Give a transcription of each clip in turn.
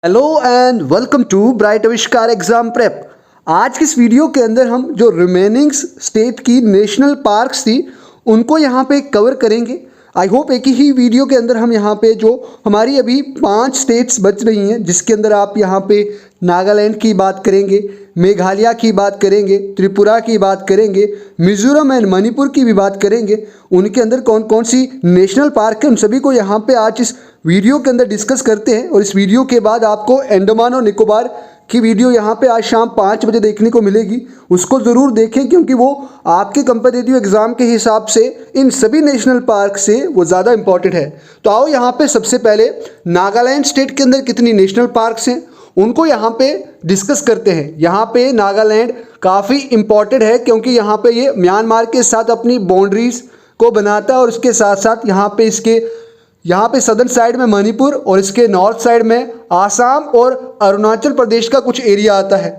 Hello and welcome to bright Aavishkar exam prep. आज की इस वीडियो के अंदर हम जो रिमेनिंग स्टेट की नेशनल पार्क्स थी उनको यहाँ पे कवर करेंगे। आई होप एक ही वीडियो के अंदर हम यहाँ पे जो हमारी अभी 5 स्टेट्स बच रही हैं जिसके अंदर आप यहाँ पे नागालैंड की बात करेंगे, मेघालय की बात करेंगे, त्रिपुरा की बात करेंगे, मिजोरम एंड मणिपुर की भी बात करेंगे। उनके अंदर कौन कौन सी नेशनल पार्क है उन सभी को यहाँ पे आज इस वीडियो के अंदर डिस्कस करते हैं। और इस वीडियो के बाद आपको अंडमान और निकोबार की वीडियो यहाँ पे आज शाम 5 बजे देखने को मिलेगी। उसको ज़रूर देखें क्योंकि वो आपके कंपिटिटिव एग्ज़ाम के हिसाब से इन सभी नेशनल पार्क से वो ज़्यादा इंपॉर्टेंट है। तो आओ यहाँ पे सबसे पहले नागालैंड स्टेट के अंदर कितनी नेशनल पार्क्स हैं उनको यहाँ पे डिस्कस करते हैं। यहाँ पे नागालैंड काफ़ी इम्पॉर्टेंट है क्योंकि यहाँ पे ये म्यांमार के साथ अपनी बाउंड्रीज को बनाता है और उसके साथ साथ यहाँ पे सदर्न साइड में मणिपुर और इसके नॉर्थ साइड में आसाम और अरुणाचल प्रदेश का कुछ एरिया आता है।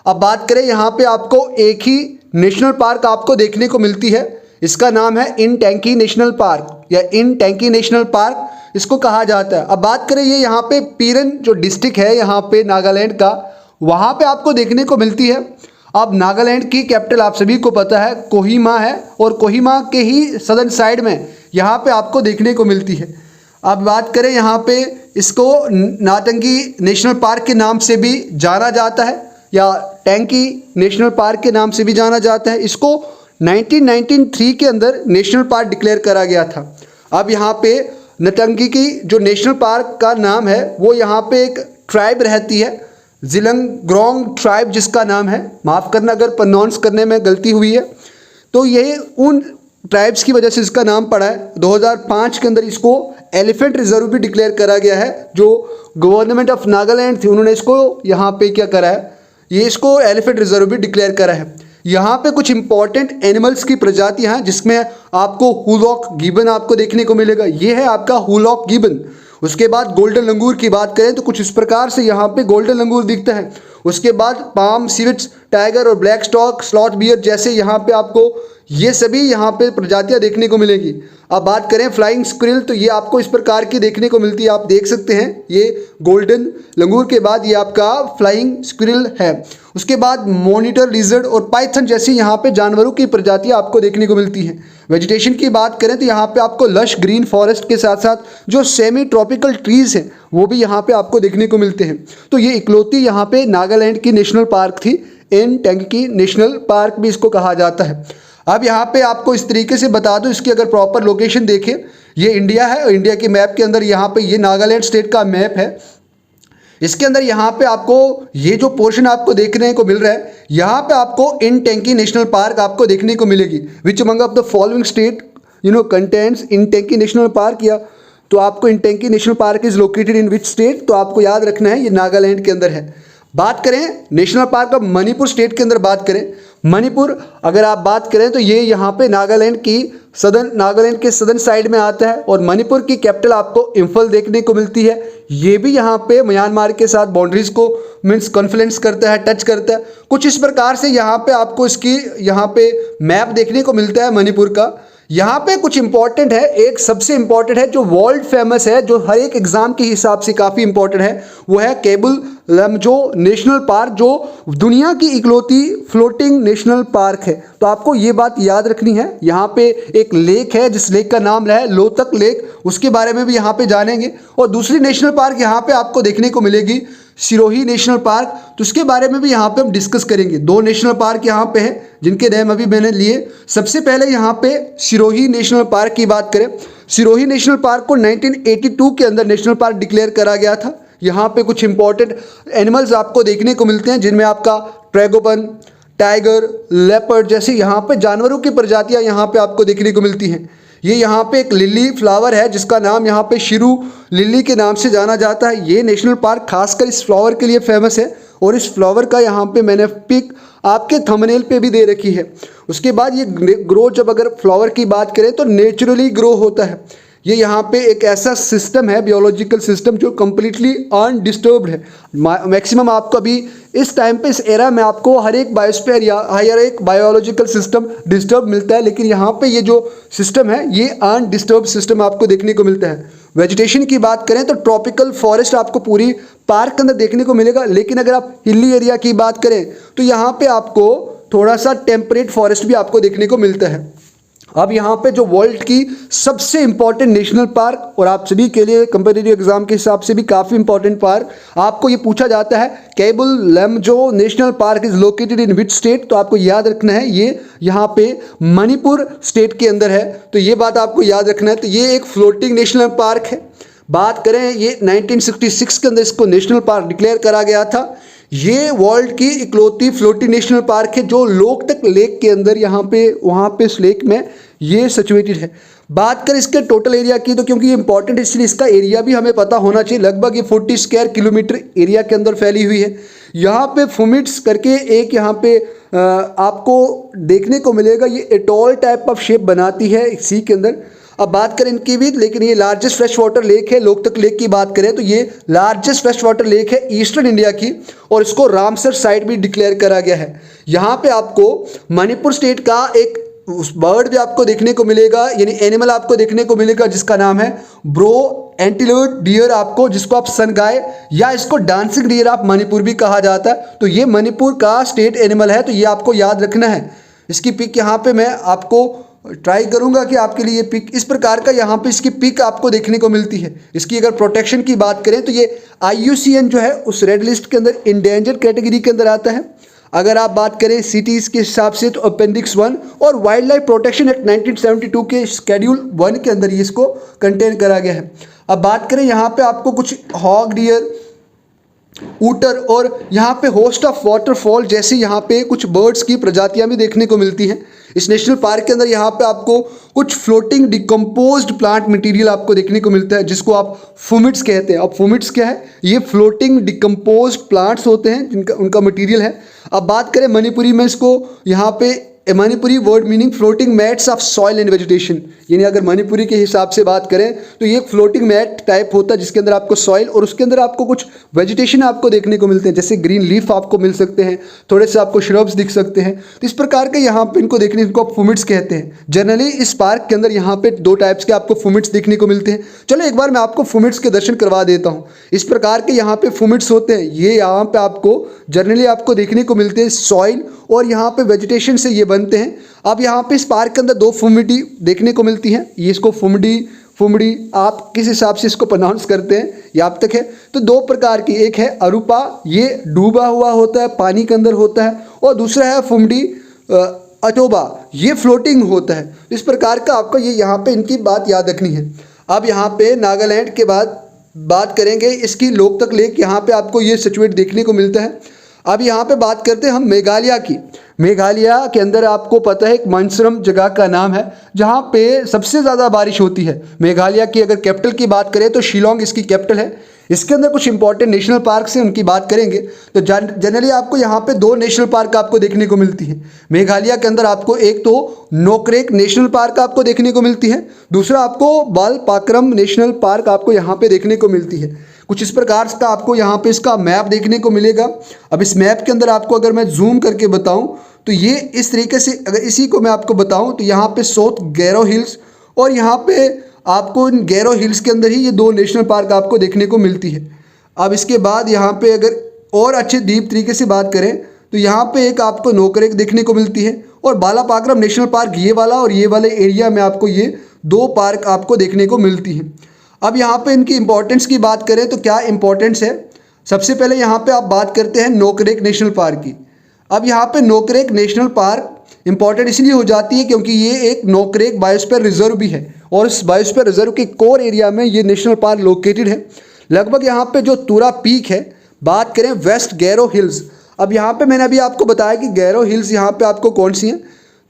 अब बात करें यहाँ पे आपको एक ही नेशनल पार्क आपको देखने को मिलती है, इसका नाम है इन टैंकी नेशनल पार्क या इन टैंकी नेशनल पार्क इसको कहा जाता है। अब बात करें ये यहाँ पे पीरन जो डिस्ट्रिक्ट है यहाँ पे नागालैंड का, वहाँ पे आपको देखने को मिलती है। अब नागालैंड की कैपिटल आप सभी को पता है कोहिमा है और कोहिमा के ही सदर्न साइड में यहाँ पे आपको देखने को मिलती है। अब बात करें यहाँ पे इसको नाटंगी नेशनल पार्क के नाम से भी जाना जाता है या टैंकी नेशनल पार्क के नाम से भी जाना जाता है। इसको 1993 के अंदर नेशनल पार्क डिक्लेयर करा गया था। अब यहाँ पे नटंगी की जो नेशनल पार्क का नाम है वो यहाँ पे एक ट्राइब रहती है, जिलंगरोंग ट्राइब जिसका नाम है, माफ़ करना अगर प्रोनाउंस करने में गलती हुई है। तो ये उन ट्राइब्स की वजह से इसका नाम पड़ा है। 2005 के अंदर इसको एलिफेंट रिजर्व भी डिक्लेयर करा गया है। जो गवर्नमेंट ऑफ नागालैंड थी उन्होंने इसको यहाँ पे क्या करा है, ये इसको एलिफेंट रिजर्व भी डिक्लेयर करा है। यहाँ पे कुछ इंपॉर्टेंट एनिमल्स की प्रजातियाँ हैं जिसमें आपको हुलॉक गिबन आपको देखने को मिलेगा, ये है आपका हुलॉक गिबन। उसके बाद गोल्डन लंगूर की बात करें तो कुछ इस प्रकार से यहाँ पे गोल्डन लंगूर दिखता है। उसके बाद पाम सिविट्स, टाइगर और ब्लैक स्टॉक, स्लॉथ बियर जैसे यहाँ पे आपको ये सभी यहाँ पे प्रजातियाँ देखने को मिलेगी। अब बात करें फ्लाइंग स्क्विरल तो ये आपको इस प्रकार की देखने को मिलती है, आप देख सकते हैं ये गोल्डन लंगूर के बाद ये आपका फ्लाइंग स्क्विरल है। उसके बाद मॉनिटर लिजर्ड और पाइथन जैसी यहाँ पे जानवरों की प्रजातियाँ आपको देखने को मिलती हैं। वेजिटेशन की बात करें तो यहाँ पे आपको लश ग्रीन फॉरेस्ट के साथ साथ जो सेमी ट्रॉपिकल ट्रीज़ हैं वो भी यहाँ पे आपको देखने को मिलते हैं। तो ये इकलौती यहाँ पे नागालैंड की नेशनल पार्क थी, इन टैंकी नेशनल पार्क भी इसको कहा जाता है। अब यहाँ पे आपको इस तरीके से बता दूं, इसकी अगर प्रॉपर लोकेशन देखें, ये इंडिया है और इंडिया के मैप के अंदर यहाँ पे ये नागालैंड स्टेट का मैप है। इसके अंदर यहाँ पे आपको ये जो पोर्शन आपको देखने को मिल रहा है, यहाँ पे आपको इन टैंकी नेशनल पार्क आपको देखने को मिलेगी। Which among of the following state contains in टैंकी नेशनल पार्क, या तो आपको इन टैंकी national park is located in which state, तो आपको याद रखना है ये नागालैंड के अंदर है। बात करें national park of Manipur state के अंदर बात करें, मणिपुर अगर आप बात करें तो ये यहाँ पे नागालैंड के सदर्न साइड में आता है और मणिपुर की कैपिटल आपको इम्फल देखने को मिलती है। ये भी यहाँ पे म्यांमार के साथ बाउंड्रीज को मीन्स कॉन्फ्लेंस करता है, टच करता है। कुछ इस प्रकार से यहाँ पे आपको इसकी यहाँ पे मैप देखने को मिलता है मणिपुर का। यहाँ पे कुछ इंपॉर्टेंट है, एक सबसे इंपॉर्टेंट है जो वर्ल्ड फेमस है, जो हर एक एग्जाम के हिसाब से काफ़ी इंपॉर्टेंट है, वो है केबुल लमजो नेशनल पार्क, जो दुनिया की इकलौती फ्लोटिंग नेशनल पार्क है। तो आपको ये बात याद रखनी है। यहाँ पे एक लेक है जिस लेक का नाम है लोतक लेक, उसके बारे में भी यहाँ पे जानेंगे। और दूसरी नेशनल पार्क यहाँ पे आपको देखने को मिलेगी सिरोही नेशनल पार्क, तो उसके बारे में भी यहाँ पे हम डिस्कस करेंगे। 2 नेशनल पार्क यहाँ पे हैं जिनके नाम अभी मैंने लिए। सबसे पहले यहाँ पे सिरोही नेशनल पार्क की बात करें, सिरोही नेशनल पार्क को 1982 के अंदर नेशनल पार्क डिक्लेयर करा गया था। यहाँ पे कुछ इंपॉर्टेंट एनिमल्स आपको देखने को मिलते हैं जिनमें आपका ट्रैगोपन, टाइगर, लेपर्ड जैसे यहाँ पे जानवरों की प्रजातियाँ यहाँ पे आपको देखने को मिलती हैं। ये यहाँ पे एक लिली फ्लावर है जिसका नाम यहाँ पे शिरू लिली के नाम से जाना जाता है। ये नेशनल पार्क खासकर इस फ्लावर के लिए फेमस है और इस फ्लावर का यहाँ पे मैंने पिक आपके थंबनेल पे भी दे रखी है। उसके बाद ये ग्रो, जब अगर फ्लावर की बात करें तो नेचुरली ग्रो होता है। ये यहाँ पे एक ऐसा सिस्टम है, बियोलॉजिकल सिस्टम, जो कम्प्लीटली अनडिस्टर्ब्ड है। मैक्सिमम आपको अभी इस टाइम पे, इस एरा में आपको हर एक बायोस्फीयर या हर एक बायोलॉजिकल सिस्टम डिस्टर्ब मिलता है, लेकिन यहाँ पे ये जो सिस्टम है ये अनडिस्टर्ब सिस्टम आपको देखने को मिलता है। वेजिटेशन की बात करें तो ट्रॉपिकल फॉरेस्ट आपको पूरी पार्क के अंदर देखने को मिलेगा, लेकिन अगर आप हिली एरिया की बात करें तो यहाँ पे आपको थोड़ा सा टेम्परेट फॉरेस्ट भी आपको देखने को मिलता है। अब यहाँ पे जो वर्ल्ड की सबसे इंपॉर्टेंट नेशनल पार्क, और आप सभी के लिए कंपेटिटिव एग्जाम के हिसाब से भी काफ़ी इंपॉर्टेंट पार्क, आपको ये पूछा जाता है Keibul Lamjao national park is located in which state, तो आपको याद रखना है ये यहाँ पे मणिपुर स्टेट के अंदर है, तो ये बात आपको याद रखना है। तो ये एक फ्लोटिंग नेशनल पार्क है। बात करें, ये 1966 के अंदर इसको नेशनल पार्क डिक्लेयर करा गया था। ये वर्ल्ड की इकलौती फ्लोटिंग नेशनल पार्क है जो लोकतक लेक के अंदर यहाँ पे, वहाँ पे इस लेक में ये सिचुएटेड है। बात करें इसके टोटल एरिया की, तो क्योंकि ये इंपॉर्टेंट इसलिए इसका एरिया भी हमें पता होना चाहिए। लगभग ये 40 स्क्वायर किलोमीटर एरिया के अंदर फैली हुई है। यहाँ पे फुमिट्स करके एक यहाँ पे आपको देखने को मिलेगा, ये एटॉल टाइप ऑफ शेप बनाती है सी के अंदर। अब बात करें इनकी भी, लेकिन ये लार्जेस्ट फ्रेश वाटर लेक है। लोकतक लेक की बात करें तो ये लार्जेस्ट फ्रेश वाटर लेक है ईस्टर्न इंडिया की, और इसको रामसर साइट भी डिक्लेयर करा गया है। यहाँ पे आपको मणिपुर स्टेट का एक बर्ड भी आपको देखने को मिलेगा, यानी एनिमल आपको देखने को मिलेगा, जिसका नाम है ब्रो एंटीलोप डियर आपको, जिसको आप सनगाय या इसको डांसिंग डियर आप मणिपुर भी कहा जाता है। तो ये मणिपुर का स्टेट एनिमल है, तो ये आपको याद रखना है। इसकी पिक यहाँ पे मैं आपको ट्राई करूंगा कि आपके लिए पिक इस प्रकार का यहाँ पे इसकी पिक आपको देखने को मिलती है। इसकी अगर प्रोटेक्शन की बात करें तो ये IUCN जो है उस रेड लिस्ट के अंदर इंडेंजर कैटेगरी के अंदर आता है। अगर आप बात करें सिटीज़ के हिसाब से तो अपेंडिक्स 1 और वाइल्ड लाइफ प्रोटेक्शन एक्ट 1972 के शेड्यूल 1 के अंदर इसको कंटेन करा गया है। अब बात करें यहाँ पे आपको कुछ हॉग डियर, ऊटर और यहाँ पे होस्ट ऑफ वाटरफॉल जैसी यहाँ पे कुछ बर्ड्स की प्रजातियाँ भी देखने को मिलती हैं। इस नेशनल पार्क के अंदर यहाँ पे आपको कुछ फ्लोटिंग डिकम्पोज्ड प्लांट मटेरियल आपको देखने को मिलता है, जिसको आप फुमिट्स कहते हैं। अब फुमिट्स क्या है? ये फ्लोटिंग डिकम्पोज्ड प्लांट्स होते हैं जिनका उनका मटेरियल है। अब बात करें मणिपुरी में, इसको यहाँ पे Manipuri word meaning floating mats of soil and vegetation, यानी अगर मणिपुरी के हिसाब से बात करें तो ये फ्लोटिंग मैट टाइप होता है जिसके अंदर आपको सॉइल और उसके अंदर आपको कुछ वेजिटेशन आपको देखने को मिलते हैं, जैसे ग्रीन लीफ आपको मिल सकते हैं, थोड़े से आपको श्रब्स दिख सकते हैं। तो इस प्रकार के यहाँ पे इनको देखने को आप फुमिट्स कहते हैं। जनरली इस पार्क के अंदर यहाँ पे 2 टाइप्स के आपको फुमिट्स देखने को मिलते हैं। चलो एक बार मैं आपको फुमिट्स के दर्शन करवा देता हूँ। इस प्रकार के यहाँ पे फुमिट्स होते हैं, ये यहाँ पे आपको जनरली आपको देखने को मिलते हैं सॉइल और यहाँ पे वेजिटेशन से ये बनते हैं। अब यहाँ पे इस पार्क के अंदर 2 फुमिडी देखने को मिलती हैं। ये इसको फुमडी आप किस हिसाब से इसको प्रोनाउंस करते हैं ये आप तक है। तो 2 प्रकार की, एक है अरूपा, ये डूबा हुआ होता है, पानी के अंदर होता है, और दूसरा है फुमडी अटोबा, ये फ्लोटिंग होता है। इस प्रकार का आपको ये यहाँ पे इनकी बात याद रखनी है। अब यहाँ पे नागालैंड के बाद बात करेंगे, इसकी लोकतक लेक यहाँ पे आपको ये सिचुएट देखने को मिलता है। अब यहाँ पे बात करते हैं हम मेघालय की। मेघालय के अंदर आपको पता है एक मनसरम जगह का नाम है जहाँ पे सबसे ज़्यादा बारिश होती है। मेघालय की अगर कैपिटल की बात करें तो शिलोंग इसकी कैपिटल है। इसके अंदर कुछ इंपॉर्टेंट नेशनल पार्क से उनकी बात करेंगे तो जनरली आपको यहाँ पे 2 नेशनल पार्क आपको देखने को मिलती है मेघालय के अंदर। आपको एक तो नोकरेक नेशनल पार्क आपको देखने को मिलती है, दूसरा आपको बालपाक्रम नेशनल पार्क आपको यहाँ पे देखने को मिलती है। कुछ इस प्रकार का आपको यहाँ पे इसका मैप देखने को मिलेगा। अब इस मैप के अंदर आपको अगर मैं जूम करके बताऊँ तो ये इस तरीके से, अगर इसी को मैं आपको बताऊँ तो यहाँ पे साउथ गैरो हिल्स और यहाँ पे आपको इन गैरो हिल्स के अंदर ही ये 2 नेशनल पार्क आपको देखने को मिलती है। अब इसके बाद यहाँ पे अगर और अच्छे डीप तरीके से बात करें तो यहाँ पे एक आपको नोकरेक देखने को मिलती है और बालापाक्रम नेशनल पार्क ये वाला और ये वाले एरिया में आपको ये 2 पार्क आपको देखने को मिलती हैं। अब यहाँ पे इनकी इंपॉर्टेंस की बात करें तो क्या इंपॉर्टेंस है, सबसे पहले यहाँ पे आप बात करते हैं नोकरेक नेशनल पार्क की। अब यहाँ पे नोकरेक नेशनल पार्क इंपॉर्टेंट इसलिए हो जाती है क्योंकि ये एक नोकरेक बायोस्फीयर रिजर्व भी है और इस बायोस्फीयर रिजर्व के कोर एरिया में ये नेशनल पार्क लोकेटेड है। लगभग यहाँ पे जो तुरा पीक है, बात करें वेस्ट गैरो हिल्स। अब यहाँ पे मैंने अभी आपको बताया कि गैरो हिल्स यहाँ पे आपको कौन सी हैं,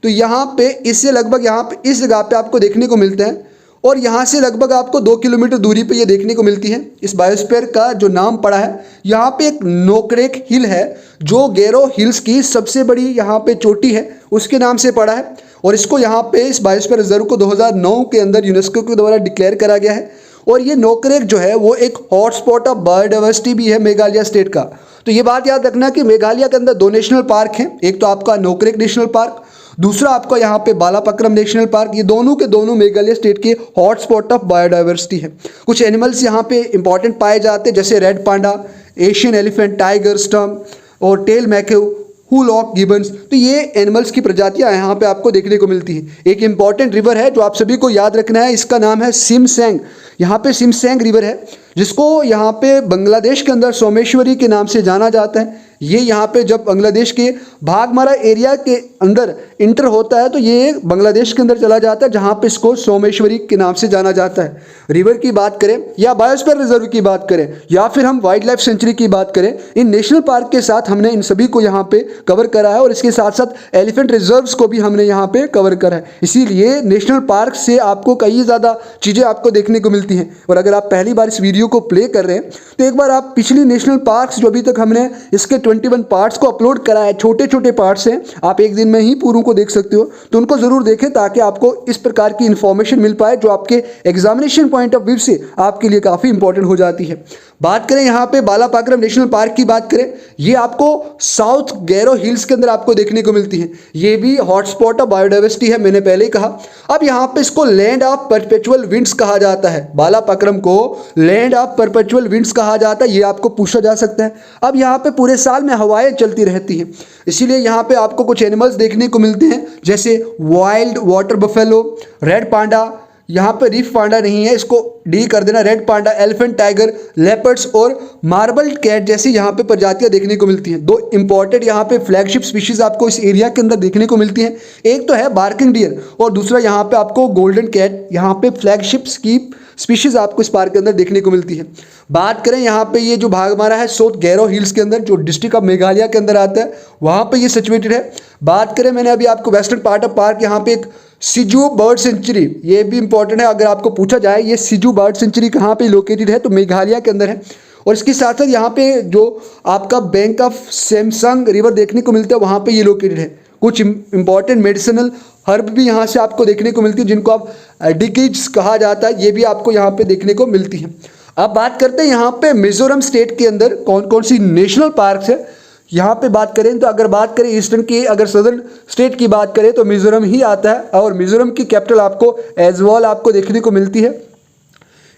तो यहाँ पे इससे लगभग यहाँ पे इस जगह पे आपको देखने को मिलता है और यहाँ से लगभग आपको 2 किलोमीटर दूरी पे ये देखने को मिलती है। इस बायोस्फीयर का जो नाम पड़ा है, यहाँ पे एक नोकरेक हिल है जो गैरो हिल्स की सबसे बड़ी यहाँ पे चोटी है, उसके नाम से पड़ा है और इसको यहाँ पे इस बायोस्फीयर रिजर्व को 2009 के अंदर यूनेस्को के द्वारा डिक्लेयर करा गया है। और ये नोकरेक जो है वो एक हॉटस्पॉट ऑफ बायोडाइवर्सिटी भी है मेघालय स्टेट का। तो ये बात याद रखना कि मेघालय के अंदर दो नेशनल पार्क हैं, एक तो आपका नोकरेक नेशनल पार्क, दूसरा आपका यहाँ पे बालापक्रम नेशनल पार्क। ये दोनों के दोनों मेघालय स्टेट के हॉटस्पॉट ऑफ बायोडाइवर्सिटी है। कुछ एनिमल्स यहाँ पे इंपॉर्टेंट पाए जाते हैं जैसे red panda, Asian elephant, tiger stump और टेल मैकेव, हुलॉक गिबन्स। तो ये एनिमल्स की प्रजातियां यहाँ पे आपको देखने को मिलती हैं। एक इंपॉर्टेंट रिवर है जो आप सभी को याद रखना है, इसका नाम है सिमसेंग। यहाँ पे सिमसेंग रिवर है जिसको यहाँ पे बांग्लादेश के अंदर सोमेश्वरी के नाम से जाना जाता है। ये यहाँ पे जब बांग्लादेश के भागमारा एरिया के अंदर इंटर होता है तो ये बांग्लादेश के अंदर चला जाता है, जहाँ पे इसको सोमेश्वरी के नाम से जाना जाता है। रिवर की बात करें या बायोस्फीयर रिजर्व की बात करें या फिर हम वाइल्ड लाइफ सेंचुरी की बात करें, इन नेशनल पार्क के साथ हमने इन सभी को यहाँ पे कवर करा है और इसके साथ साथ एलिफेंट रिजर्व्स को भी हमने यहाँ पे कवर करा है। इसीलिए नेशनल पार्क से आपको कई ज़्यादा चीज़ें आपको देखने को मिलती हैं। और अगर आप पहली बार इस वीडियो को प्ले कर रहे हैं तो एक बार आप पिछली नेशनल पार्क्स जो अभी तक हमने इसके 21 पार्ट्स को अपलोड करा है, छोटे छोटे पार्ट्स हैं, आप एक दिन में ही पूरों को देख सकते हो, तो उनको जरूर देखें ताकि आपको इस प्रकार की इंफॉर्मेशन मिल पाए जो आपके एग्जामिनेशन पॉइंट ऑफ व्यू से आपके लिए काफ़ी इंपॉर्टेंट हो जाती है। बात करें यहाँ पे बालापक्रम नेशनल पार्क की बात करें, ये आपको साउथ गैरो हिल्स के अंदर आपको देखने को मिलती है। ये भी हॉटस्पॉट ऑफ बायोडाइवर्सिटी है, मैंने पहले ही कहा। अब यहाँ पे इसको लैंड ऑफ परपेचुअल विंड्स कहा जाता है। बालापक्रम को लैंड ऑफ परपेचुअल विंड्स कहा जाता है, ये आपको पूछा जा सकता है। अब यहाँ पे पूरे साल में हवाएं चलती रहती हैं, इसीलिए यहाँ पे आपको कुछ एनिमल्स देखने को मिलते हैं जैसे wild water buffalo, red panda, यहाँ पे रीफ पांडा नहीं है, इसको डी कर देना, red panda, elephant, tiger, leopards और मार्बल कैट जैसी यहाँ पे प्रजातियाँ देखने को मिलती हैं। दो इंपॉर्टेंट यहाँ पे फ्लैगशिप स्पीशीज आपको इस एरिया के अंदर देखने को मिलती हैं, एक तो है बार्किंग डियर और दूसरा यहाँ पे आपको गोल्डन कैट। यहाँ पे फ्लैगशिप की स्पीशीज आपको इस पार्क के अंदर देखने को मिलती है। बात करें यहाँ पे ये जो भागमारा है साउथ गैरो हिल्स के अंदर जो डिस्ट्रिक्ट ऑफ मेघालय के अंदर आता है, वहाँ पे ये सिचुएटेड है। बात करें मैंने अभी आपको वेस्टर्न पार्ट ऑफ पार्क, यहाँ पे एक सिजू बर्ड सेंचुरी, ये भी इंपॉर्टेंट है। अगर आपको पूछा जाए ये सिजू बर्ड सेंचुरी कहाँ पे लोकेटेड है तो मेघालय के अंदर है। और इसके साथ साथ यहाँ पे जो आपका बैंक ऑफ सैमसंग रिवर देखने को मिलता है वहाँ पे ये लोकेटेड है। कुछ इंपॉर्टेंट मेडिसिनल हर्ब भी यहाँ से आपको देखने को मिलती है जिनको आप डिकीज कहा जाता है, ये भी आपको यहाँ पे देखने को मिलती है। अब बात करते हैं यहाँ पे मिजोरम स्टेट के अंदर कौन कौन सी नेशनल पार्क्स है। यहाँ पे बात करें तो अगर बात करें ईस्टर्न की, अगर सदर्न स्टेट की बात करें तो मिजोरम ही आता है और मिजोरम की कैपिटल आपको ऐजवाल आपको देखने को मिलती है।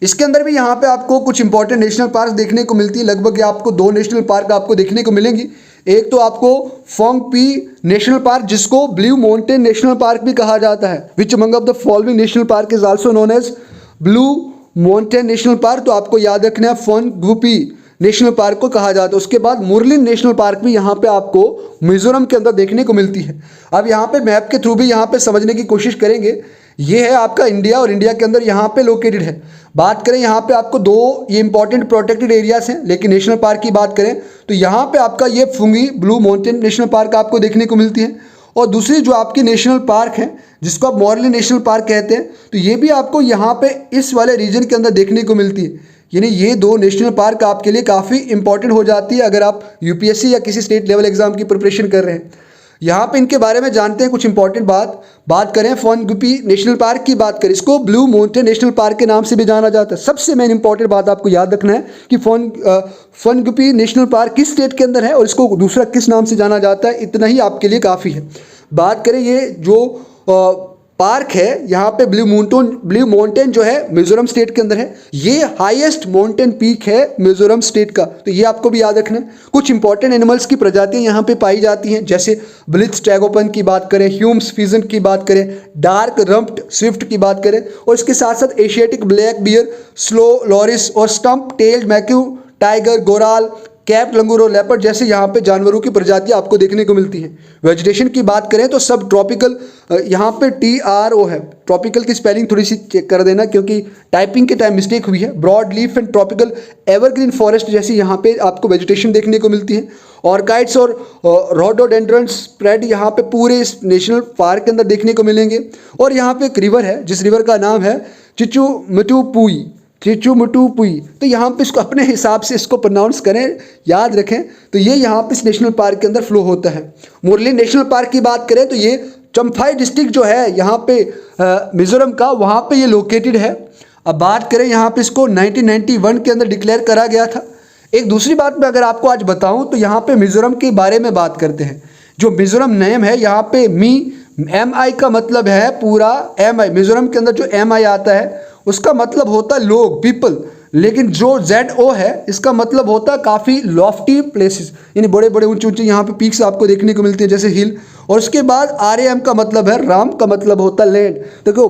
इसके अंदर भी यहाँ पे आपको कुछ इंपॉर्टेंट नेशनल पार्क देखने को मिलती है। लगभग आपको दो नेशनल पार्क आपको देखने को मिलेंगी। एक तो आपको फोंगपी नेशनल पार्क जिसको ब्लू माउंटेन नेशनल पार्क भी कहा जाता है, which among of the following national park is also known as blue mountain national park. तो आपको याद रखना है फोंगपी नेशनल पार्क को कहा जाता है। उसके बाद मुरलिन नेशनल पार्क भी यहाँ पे आपको मिजोरम के अंदर देखने को मिलती है। अब यहाँ पे मैप के थ्रू भी यहाँ पे समझने की कोशिश करेंगे। ये है आपका इंडिया और इंडिया के अंदर यहाँ पे लोकेटेड है। बात करें यहाँ पे आपको दो ये इंपॉर्टेंट प्रोटेक्टेड एरियाज हैं, लेकिन नेशनल पार्क की बात करें तो यहाँ पे आपका ये फुंगी ब्लू माउंटेन नेशनल पार्क आपको देखने को मिलती है। और दूसरी जो आपकी नेशनल पार्क है जिसको आप मॉर्लिन नेशनल पार्क कहते हैं, तो ये भी आपको यहाँ पे इस वाले रीजन के अंदर देखने को मिलती है। यानी ये दो नेशनल पार्क आपके लिए काफ़ी इंपॉर्टेंट हो जाती है अगर आप यूपीएससी या किसी स्टेट लेवल एग्जाम की प्रिपरेशन कर रहे हैं। यहाँ पे इनके बारे में जानते हैं कुछ इंपॉर्टेंट बात करें फोंगपी नेशनल पार्क की बात करें, इसको ब्लू माउंटेन नेशनल पार्क के नाम से भी जाना जाता है। सबसे मेन इंपॉर्टेंट बात आपको याद रखना है कि फोंगपी नेशनल पार्क किस स्टेट के अंदर है और इसको दूसरा किस नाम से जाना जाता है, इतना ही आपके लिए काफ़ी है। बात करें ये जो पार्क है यहाँ पे ब्लू माउंटेन जो है मिजोरम स्टेट के अंदर है, ये हाईएस्ट माउंटेन पीक है मिजोरम स्टेट का, तो ये आपको भी याद रखना है। कुछ इंपॉर्टेंट एनिमल्स की प्रजातियां यहाँ पे पाई जाती हैं जैसे ब्लिथ ट्रैगोपन की बात करें, ह्यूम्स फिजन की बात करें, डार्क रम्प्ड स्विफ्ट की बात करें और इसके साथ साथ Asiatic black bear, slow loris और stump tailed macaque, tiger, goral, cap langur और लेपर्ड जैसे यहाँ पे जानवरों की प्रजातियाँ आपको देखने को मिलती हैं। वेजिटेशन की बात करें तो सब ट्रॉपिकल, यहाँ पे TRO है, ट्रॉपिकल की स्पेलिंग थोड़ी सी चेक कर देना क्योंकि टाइपिंग के टाइम मिस्टेक हुई है। Broad leaf and tropical evergreen forest जैसी यहाँ पे आपको वेजिटेशन देखने को मिलती है। ऑर्काइड्स और रोडोडेंड्रन स्प्रेड यहाँ पे पूरे इस नेशनल पार्क के अंदर देखने को मिलेंगे। और यहाँ पे एक रिवर है जिस रिवर का नाम है चिचुमुटुपुई, तो यहाँ पे इसको अपने हिसाब से इसको प्रोनाउंस करें, याद रखें। तो ये यहाँ पे इस नेशनल पार्क के अंदर फ्लो होता है। मुरली नेशनल पार्क की बात करें तो ये चम्फाई डिस्ट्रिक्ट जो है यहाँ पे मिजोरम का, वहाँ पे ये लोकेटेड है। अब बात करें यहाँ पे इसको 1991 के अंदर डिक्लेयर करा गया था। एक दूसरी बात मैं अगर आपको आज बताऊं तो यहाँ पे मिजोरम के बारे में बात करते हैं। जो मिजोरम नेम है यहाँ पे MI का मतलब है पूरा MI, मिजोरम के अंदर जो MI आता है उसका मतलब होता है लोग, पीपल, लेकिन जो ZO है इसका मतलब होता है काफ़ी लॉफ्टी प्लेसेस, यानी बड़े बड़े ऊंचे ऊंचे यहाँ पे पीक्स आपको देखने को मिलते हैं जैसे हिल। और उसके बाद RAM का मतलब है, राम का मतलब होता है लैंड। देखो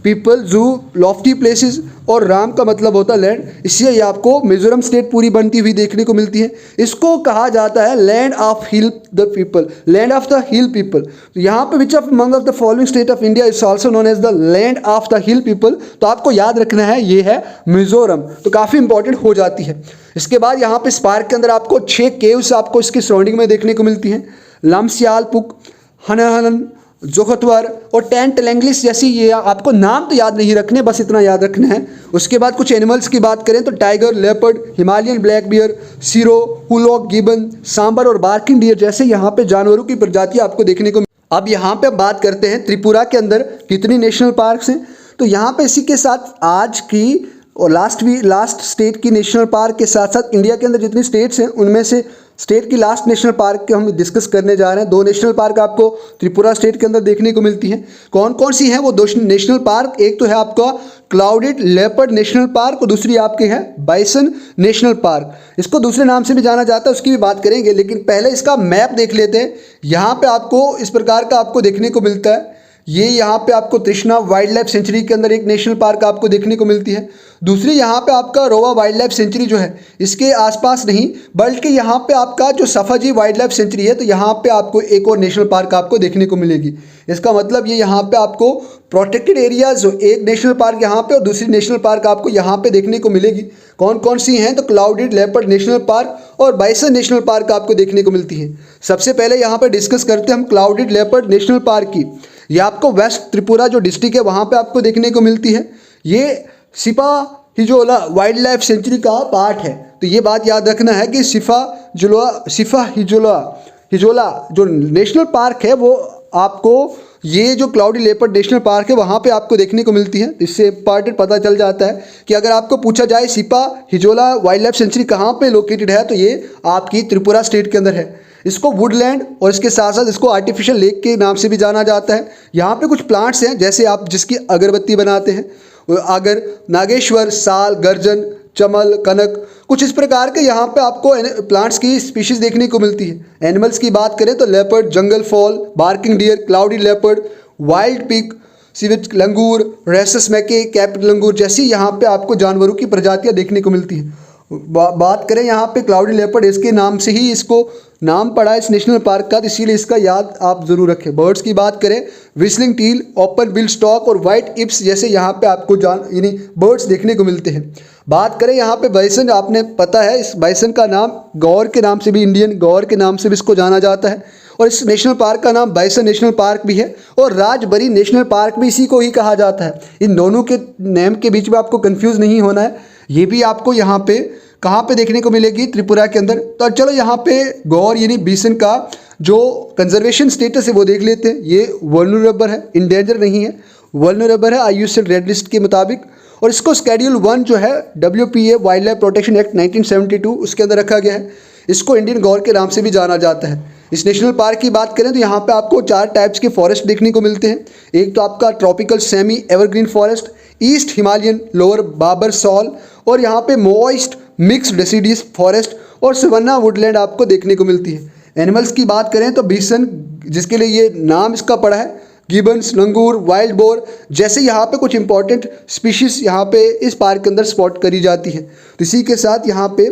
पीपल, जू, लॉफ्टी प्लेसेस और राम का मतलब होता है लैंड, इसलिए ये आपको मिजोरम स्टेट पूरी बनती हुई देखने को मिलती है। इसको कहा जाता है land of hill the people, land of the hill people. तो यहाँ पे which of among of the following state of India is also known as the land of the hill people. तो आपको याद रखना है ये है मिजोरम, तो काफ़ी इंपॉर्टेंट हो जाती है। इसके बाद यहाँ पे इस पार्क के अंदर आपको 6 केव्स आपको इसके सराउंडिंग में देखने को मिलती हैं। लामसियालपुक, हनहन, जोखतवर और टेंट लैंग्लिस जैसी, ये आपको नाम तो याद नहीं रखने, बस इतना याद रखना है। उसके बाद कुछ एनिमल्स की बात करें तो tiger, leopard, Himalayan black bear, serow, hoolock, gibbon, sambar और बार्किंग डियर जैसे यहाँ पे जानवरों की प्रजातियाँ आपको देखने को। अब यहाँ पे बात करते हैं त्रिपुरा के अंदर कितनी नेशनल पार्क्स हैं। तो यहाँ पे इसी के साथ आज की और लास्ट स्टेट की नेशनल पार्क के साथ साथ इंडिया के अंदर जितनी स्टेट्स हैं उनमें से स्टेट की लास्ट नेशनल पार्क के हम डिस्कस करने जा रहे हैं। 2 नेशनल पार्क आपको त्रिपुरा स्टेट के अंदर देखने को मिलती हैं। कौन कौन सी हैं वो 2 नेशनल पार्क? एक तो है आपका क्लाउडेड लेपर्ड नेशनल पार्क और दूसरी आपकी है बाइसन नेशनल पार्क। इसको दूसरे नाम से भी जाना जाता है, उसकी भी बात करेंगे, लेकिन पहले इसका मैप देख लेते हैं। यहाँ पे आपको इस प्रकार का आपको देखने को मिलता है। ये यहाँ पे आपको तृष्णा वाइल्ड लाइफ सेंचुरी के अंदर एक नेशनल पार्क आपको देखने को मिलती है। दूसरी यहाँ पे आपका रोवा वाइल्ड लाइफ सेंचुरी जो है इसके आसपास नहीं, बल्कि यहाँ पे आपका जो सफाजी वाइल्ड लाइफ सेंचुरी है, तो यहाँ पे आपको एक और नेशनल पार्क आपको देखने को मिलेगी। इसका मतलब ये यहाँ पे आपको प्रोटेक्टेड एरियाज, एक नेशनल पार्क यहाँ पे और दूसरी नेशनल पार्क आपको यहाँ पे देखने को मिलेगी। कौन कौन सी हैं? तो क्लाउडेड लेपर्ड नेशनल पार्क और बाइसन नेशनल पार्क आपको देखने को मिलती है। सबसे पहले यहाँ पे डिस्कस करते हैं हम क्लाउडेड लेपर्ड नेशनल पार्क की। ये आपको वेस्ट त्रिपुरा जो डिस्ट्रिक्ट है वहाँ पे आपको देखने को मिलती है। ये सिपा हिजोला वाइल्ड लाइफ सेंचुरी का पार्ट है। तो ये बात याद रखना है कि सिफा हिजोला जो नेशनल पार्क है वो आपको, ये जो क्लाउडी लेपर्ड नेशनल पार्क है वहाँ पे आपको देखने को मिलती है। इससे इंपॉर्टेंट पता चल जाता है कि अगर आपको पूछा जाए सिपा हिजोला वाइल्ड लाइफ सेंचुरी कहाँ पे लोकेटेड है, तो ये आपकी त्रिपुरा स्टेट के अंदर है। इसको वुडलैंड और इसके साथ साथ इसको आर्टिफिशियल लेक के नाम से भी जाना जाता है। यहाँ पे कुछ प्लांट्स हैं जैसे आप जिसकी अगरबत्ती बनाते हैं, आगर, नागेश्वर, साल, गर्जन, चमल, कनक, कुछ इस प्रकार के यहाँ पे आपको प्लांट्स की स्पीशीज देखने को मिलती है। एनिमल्स की बात करें तो leopard, jungle fowl, barking deer, cloudy leopard, wild pig, civet langur, rhesus macaque, capital langur जैसी यहाँ पे आपको जानवरों की प्रजातियाँ देखने को मिलती हैं। बात करें यहाँ पे क्लाउडी लेपर्ड, इसके नाम से ही इसको नाम पड़ा इस नेशनल पार्क का, इसीलिए इसका याद आप जरूर रखें। बर्ड्स की बात करें, whistling teal, open bill stork और वाइट इप्स जैसे यहाँ पे आपको यानी बर्ड्स देखने को मिलते हैं। बात करें यहाँ पे बाइसन, आपने पता है इस बाइसन का नाम गौर के नाम से भी, इंडियन गौर के नाम से भी इसको जाना जाता है। और इस नेशनल पार्क का नाम बाइसन नेशनल पार्क भी है और राजबरी नेशनल पार्क भी इसी को ही कहा जाता है। इन दोनों के नेम के बीच में आपको कंफ्यूज नहीं होना है। ये भी आपको यहाँ पे कहाँ पे देखने को मिलेगी? त्रिपुरा के अंदर। तो चलो यहाँ पे गौर यानी बाइसन का जो कंजर्वेशन स्टेटस है वो देख लेते हैं। ये वल्नरेबल है, इंडेंजर नहीं है, वल्नरेबल है IUCN रेड लिस्ट के मुताबिक। और इसको स्केड्यूल 1 जो है WPA wild life protection act 1972 उसके अंदर रखा गया है। इसको इंडियन गौर के नाम से भी जाना जाता है। इस नेशनल पार्क की बात करें तो यहाँ पे आपको 4 टाइप्स के फॉरेस्ट देखने को मिलते हैं। एक तो आपका tropical semi evergreen forest, east Himalayan lower Bhabar sal और यहाँ पे मॉइस्ट मिक्स्ड डेसिडियस फॉरेस्ट और सवन्ना वुडलैंड आपको देखने को मिलती है। एनिमल्स की बात करें तो बिसन, जिसके लिए ये नाम इसका पड़ा है, गिबन्स, लंगूर, वाइल्ड बोर जैसे यहाँ पे कुछ इंपॉर्टेंट स्पीशीज यहाँ पे इस पार्क के अंदर स्पॉट करी जाती है। तो इसी के साथ यहाँ पे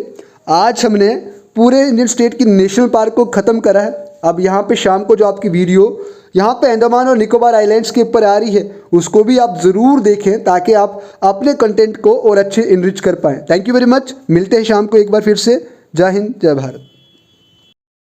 आज हमने पूरे इंडियन स्टेट की नेशनल पार्क को ख़त्म करा है। अब यहाँ पे शाम को जो आपकी वीडियो यहाँ पे अंडमान और निकोबार आइलैंड्स के ऊपर आ रही है उसको भी आप ज़रूर देखें ताकि आप अपने कंटेंट को और अच्छे इनरिच कर पाएँ। Thank you very much. मिलते हैं शाम को एक बार फिर से। जय हिंद, जय भारत।